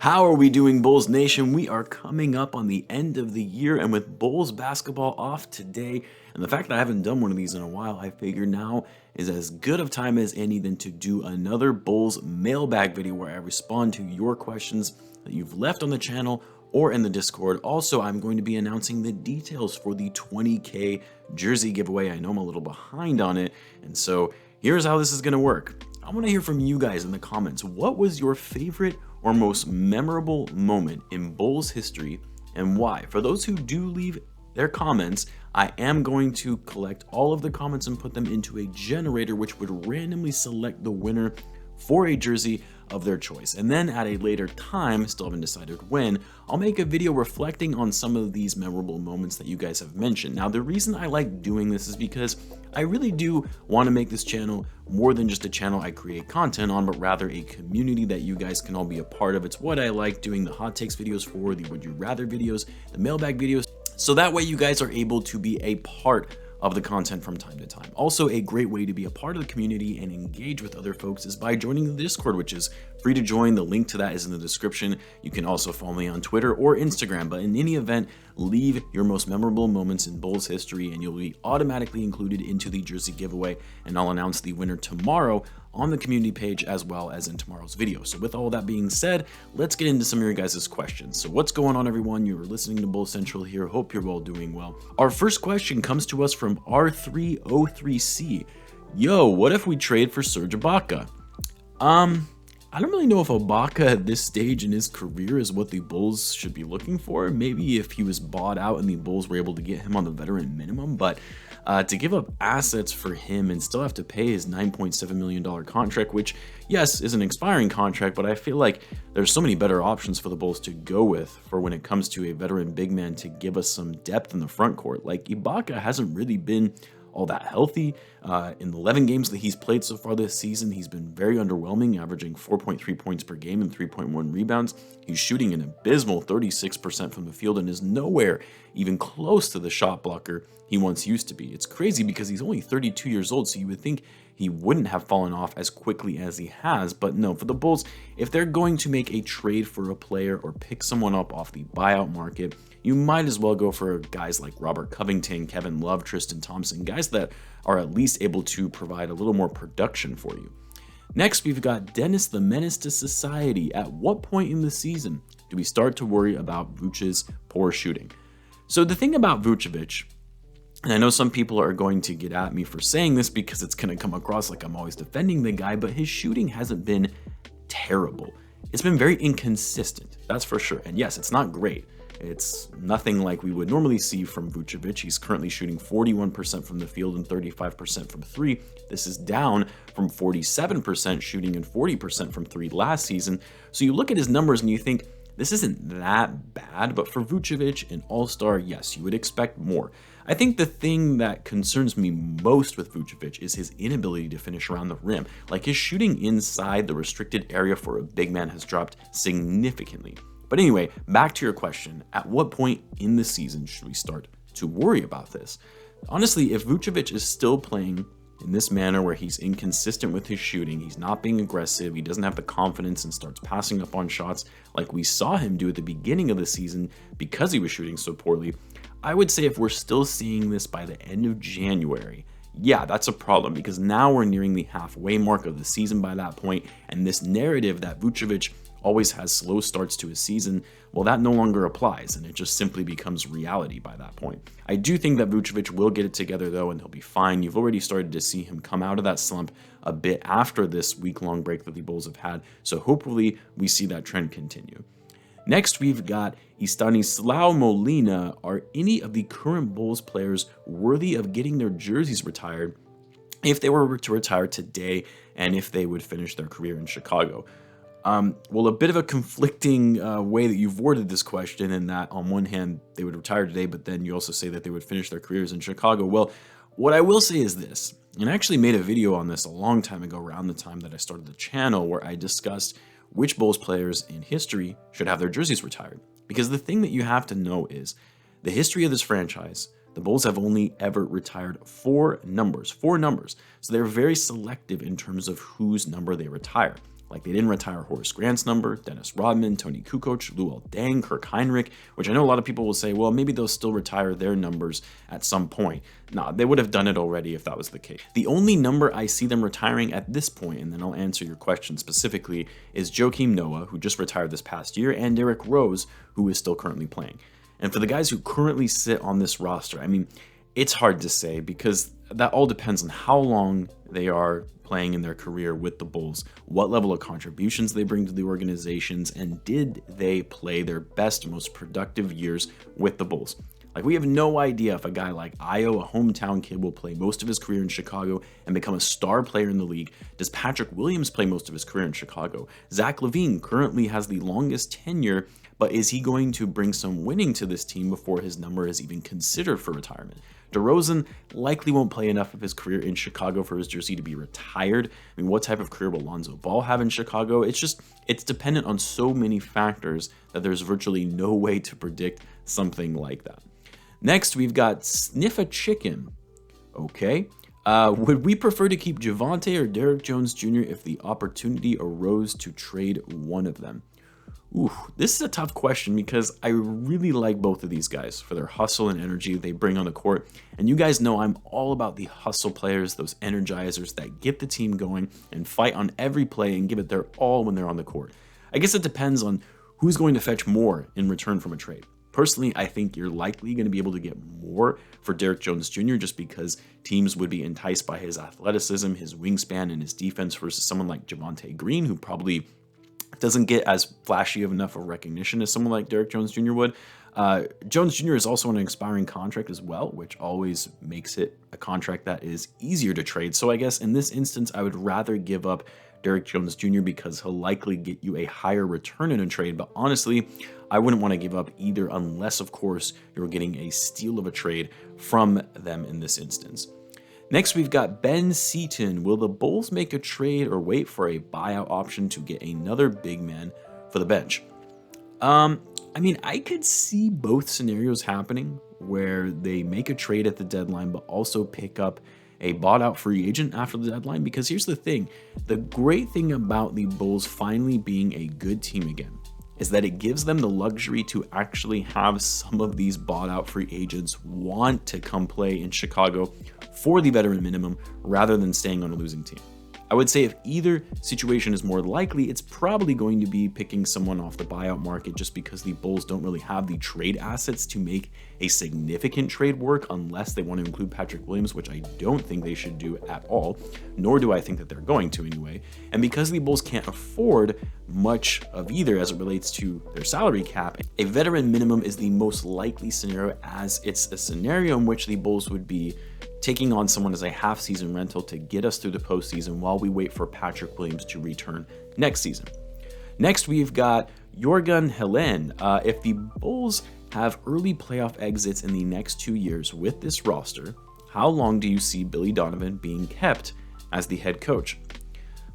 How are we doing, Bulls Nation? We are coming up on the end of the year, and with Bulls basketball off today, and the fact that I haven't done one of these in a while, I figure now is as good of time as any than to do another Bulls mailbag video where I respond to your questions that you've left on the channel or in the Discord. Also, I'm going to be announcing the details for the 20K jersey giveaway. I know I'm a little behind on it, and so here's how this is going to work. I want to hear from you guys in the comments. What was your favorite or most memorable moment in Bulls history and why? For those who do leave their comments, I am going to collect all of the comments and put them into a generator which would randomly select the winner for a jersey of their choice. And then at a later time, still haven't decided when, I'll make a video reflecting on some of these memorable moments that you guys have mentioned. Now, the reason I like doing this is because I really do want to make this channel more than just a channel I create content on, but rather a community that you guys can all be a part of. It's what I like doing the hot takes videos for, the would you rather videos, the mailbag videos, so that way you guys are able to be a part of the content from time to time. Also, a great way to be a part of the community and engage with other folks is by joining the Discord, which is free to join. The link to that is in the description. You can also follow me on Twitter or Instagram, but in any event, leave your most memorable moments in Bulls history and you'll be automatically included into the jersey giveaway, and I'll announce the winner tomorrow on the community page as well as in tomorrow's video. So with all that being said, let's get into some of your guys' questions. So what's going on, everyone? You're listening to Bull Central here. Hope you're all doing well. Our first question comes to us from R303C. Yo, what if we trade for Serge Ibaka? I don't really know if Ibaka at this stage in his career is what the Bulls should be looking for. Maybe if he was bought out and the Bulls were able to get him on the veteran minimum, but to give up assets for him and still have to pay his $9.7 million contract, which, yes, is an expiring contract, but I feel like there's so many better options for the Bulls to go with for when it comes to a veteran big man to give us some depth in the front court. Like, Ibaka hasn't really been all that healthy. In the 11 games that he's played so far this season, he's been very underwhelming, averaging 4.3 points per game and 3.1 rebounds. He's shooting an abysmal 36% from the field and is nowhere even close to the shot blocker he once used to be. It's crazy because he's only 32 years old, so you would think he wouldn't have fallen off as quickly as he has. But no, for the Bulls, if they're going to make a trade for a player or pick someone up off the buyout market, you might as well go for guys like Robert Covington, Kevin Love, Tristan Thompson, guys that are at least able to provide a little more production for you. Next, we've got Dennis the Menace to Society. At what point in the season do we start to worry about Vucevic's poor shooting? So the thing about Vucevic, and I know some people are going to get at me for saying this because it's going to come across like I'm always defending the guy, but his shooting hasn't been terrible. It's been very inconsistent, that's for sure. And yes, it's not great. It's nothing like we would normally see from Vucevic. He's currently shooting 41% from the field and 35% from three. This is down from 47% shooting and 40% from three last season. So you look at his numbers and you think, this isn't that bad, but for Vucevic, an all-star, yes, you would expect more. I think the thing that concerns me most with Vucevic is his inability to finish around the rim. Like, his shooting inside the restricted area for a big man has dropped significantly. But anyway, back to your question, at what point in the season should we start to worry about this? Honestly, if Vucevic is still playing in this manner where he's inconsistent with his shooting, he's not being aggressive, he doesn't have the confidence and starts passing up on shots like we saw him do at the beginning of the season because he was shooting so poorly, I would say if we're still seeing this by the end of January, yeah, that's a problem because now we're nearing the halfway mark of the season by that point, and this narrative that Vucevic always has slow starts to his season, well, that no longer applies, and it just simply becomes reality by that point. I do think that Vucevic will get it together, though, and he'll be fine. You've already started to see him come out of that slump a bit after this week-long break that the Bulls have had, so hopefully we see that trend continue. Next, we've got Stanislao Molina. Are any of the current Bulls players worthy of getting their jerseys retired if they were to retire today and if they would finish their career in Chicago? Well, a bit of a conflicting way that you've worded this question, in that on one hand, they would retire today, but then you also say that they would finish their careers in Chicago. Well, what I will say is this, and I actually made a video on this a long time ago around the time that I started the channel where I discussed which Bulls players in history should have their jerseys retired. Because the thing that you have to know is the history of this franchise, the Bulls have only ever retired four numbers. So they're very selective in terms of whose number they retire. Like they didn't retire Horace Grant's number, Dennis Rodman, Tony Kukoc, Luol Deng, Kirk Heinrich, which I know a lot of people will say, well, maybe they'll still retire their numbers at some point. Nah, they would have done it already if that was the case. The only number I see them retiring at this point, and then I'll answer your question specifically, is Joakim Noah, who just retired this past year, and Derrick Rose, who is still currently playing. And for the guys who currently sit on this roster, I mean, it's hard to say because that all depends on how long they are playing in their career with the Bulls, what level of contributions they bring to the organizations, and did they play their best, most productive years with the Bulls. Like, we have no idea if a guy like Io, a hometown kid, will play most of his career in Chicago and become a star player in the league. Does Patrick Williams play most of his career in Chicago? Zach Lavine currently has the longest tenure, but is he going to bring some winning to this team before his number is even considered for retirement? DeRozan likely won't play enough of his career in Chicago for his jersey to be retired. I mean, what type of career will Lonzo Ball have in Chicago? It's dependent on so many factors that there's virtually no way to predict something like that. Next, we've got Sniff a Chicken. Okay. Would we prefer to keep Javonte or Derrick Jones Jr. if the opportunity arose to trade one of them? Ooh, this is a tough question because I really like both of these guys for their hustle and energy they bring on the court. And you guys know I'm all about the hustle players, those energizers that get the team going and fight on every play and give it their all when they're on the court. I guess it depends on who's going to fetch more in return from a trade. Personally, I think you're likely going to be able to get more for Derrick Jones Jr. just because teams would be enticed by his athleticism, his wingspan, and his defense versus someone like Javonte Green, who probably doesn't get as flashy of enough of recognition as someone like Derrick Jones Jr. would. Jones Jr. is also on an expiring contract as well, which always makes it a contract that is easier to trade. So I guess in this instance, I would rather give up Derrick Jones Jr. because he'll likely get you a higher return in a trade. But honestly, I wouldn't want to give up either unless, of course, you're getting a steal of a trade from them in this instance. Next, we've got Ben Seaton. Will the Bulls make a trade or wait for a buyout option to get another big man for the bench? I mean, I could see both scenarios happening where they make a trade at the deadline, but also pick up a bought out free agent after the deadline. Because here's the thing, the great thing about the Bulls finally being a good team again is that it gives them the luxury to actually have some of these bought out free agents want to come play in Chicago for the veteran minimum rather than staying on a losing team. I would say if either situation is more likely, it's probably going to be picking someone off the buyout market just because the Bulls don't really have the trade assets to make a significant trade work unless they want to include Patrick Williams, which I don't think they should do at all, nor do I think that they're going to anyway. And because the Bulls can't afford much of either as it relates to their salary cap, a veteran minimum is the most likely scenario, as it's a scenario in which the Bulls would be taking on someone as a half-season rental to get us through the postseason while we wait for Patrick Williams to return next season. Next, we've got Jorgen Helen. If the Bulls have early playoff exits in the next 2 years with this roster, how long do you see Billy Donovan being kept as the head coach?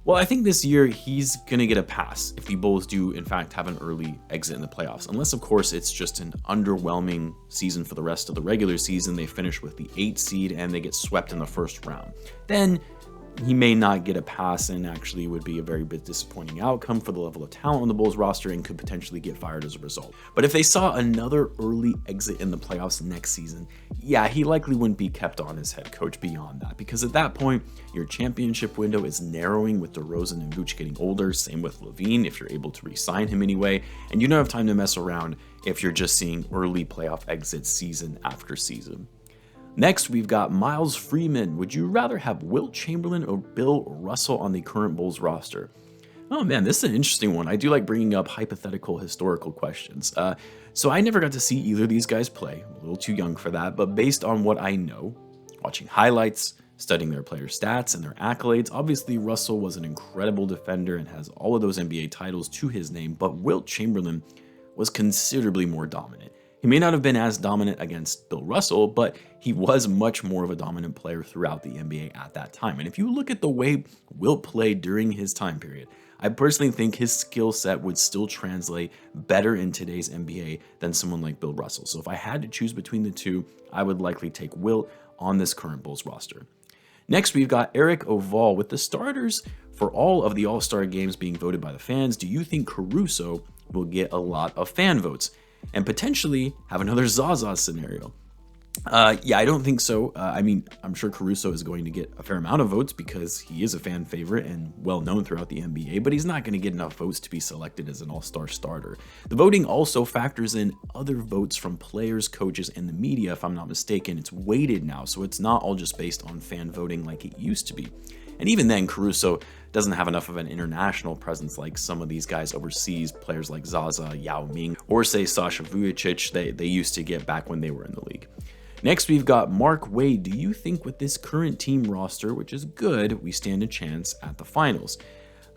Well, I think this year he's going to get a pass if the Bulls do, in fact, have an early exit in the playoffs. Unless, of course, it's just an underwhelming season for the rest of the regular season. They finish with the 8th seed and they get swept in the first round. Then he may not get a pass and actually would be a very bit disappointing outcome for the level of talent on the Bulls roster and could potentially get fired as a result. But if they saw another early exit in the playoffs next season, yeah, he likely wouldn't be kept on as head coach beyond that, because at that point, your championship window is narrowing with DeRozan and Vooch getting older, same with Lavine if you're able to re-sign him anyway, and you don't have time to mess around if you're just seeing early playoff exits season after season. Next, we've got Miles Freeman. Would you rather have Wilt Chamberlain or Bill Russell on the current Bulls roster? Oh man, this is an interesting one. I do like bringing up hypothetical historical questions. So I never got to see either of these guys play. I'm a little too young for that, but based on what I know, watching highlights, studying their player stats and their accolades, obviously Russell was an incredible defender and has all of those NBA titles to his name, but Wilt Chamberlain was considerably more dominant. He may not have been as dominant against Bill Russell, but he was much more of a dominant player throughout the NBA at that time. And if you look at the way Wilt played during his time period, I personally think his skill set would still translate better in today's NBA than someone like Bill Russell. So if I had to choose between the two, I would likely take Wilt on this current Bulls roster. Next, we've got Eric Oval. With the starters for all of the All-Star games being voted by the fans, do you think Caruso will get a lot of fan votes and potentially have another Zaza scenario? Yeah, I don't think so. I mean, I'm sure Caruso is going to get a fair amount of votes because he is a fan favorite and well known throughout the NBA, but he's not going to get enough votes to be selected as an all-star starter. The voting also factors in other votes from players, coaches, and the media, if I'm not mistaken. It's weighted now, so it's not all just based on fan voting like it used to be. And even then, Caruso doesn't have enough of an international presence like some of these guys overseas, players like Zaza, Yao Ming, or say Sasha Vucevic, they used to get back when they were in the league. Next, we've got Mark Wade. Do you think with this current team roster, which is good, we stand a chance at the finals?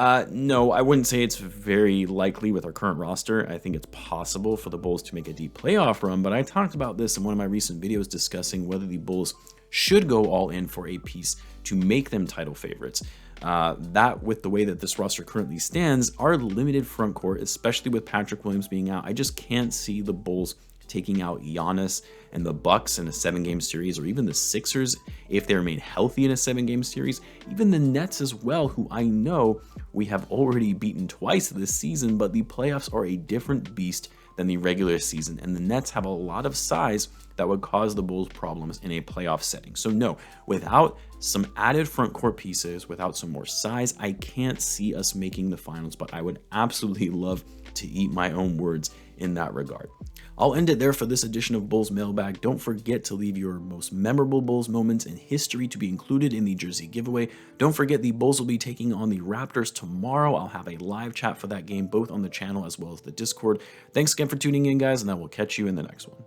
No, I wouldn't say it's very likely with our current roster. I think it's possible for the Bulls to make a deep playoff run, but I talked about this in one of my recent videos discussing whether the Bulls should go all in for a piece to make them title favorites. That with the way that this roster currently stands, our limited front court, especially with Patrick Williams being out, I just can't see the Bulls taking out Giannis and the Bucks in a 7-game series, or even the Sixers if they remain healthy in a 7-game series, even the Nets as well, who I know we have already beaten twice this season, but the playoffs are a different beast than the regular season, and the Nets have a lot of size that would cause the Bulls problems in a playoff setting. So no, without some added front court pieces, without some more size, I can't see us making the finals, but I would absolutely love to eat my own words in that regard. I'll end it there for this edition of Bulls Mailbag. Don't forget to leave your most memorable Bulls moments in history to be included in the jersey giveaway. Don't forget the Bulls will be taking on the Raptors tomorrow. I'll have a live chat for that game, both on the channel as well as the Discord. Thanks again for tuning in, guys, and I will catch you in the next one.